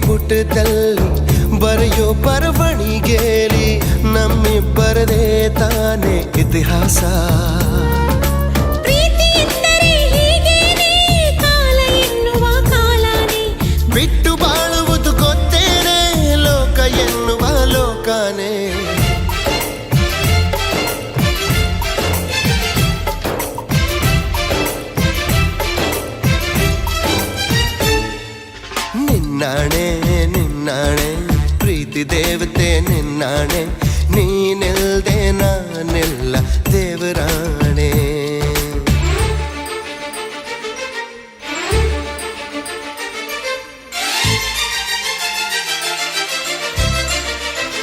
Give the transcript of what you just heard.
ಪುಟದಲ್ಲಿ ಬರೆಯೋ ಬರವಣಿಗೆಲಿ ನಮ್ಮಿಬ್ಬರದೇ ತಾನೇ ಇತಿಹಾಸ. ಪ್ರೀತಿ ಎಂದರೆ ಹೀಗೇನೆ, ಕಾಲ ಎನ್ನುವ ಕಾಲನೇ ಬಿಟ್ಟು ಬಾಳುವುದು ಗೊತ್ತೇನೆ, ಲೋಕ ಎನ್ನುವ ಲೋಕನೇ. ನಿನ್ನಾಣೆ ನಿನ್ನಾಣೆ ಪ್ರೀತಿ ದೇವತೆ ನಿನ್ನಾಣೆ, ನೀನಿಲ್ದೆ ನಾನೆಲ್ಲ ದೇವರಾಣೆ.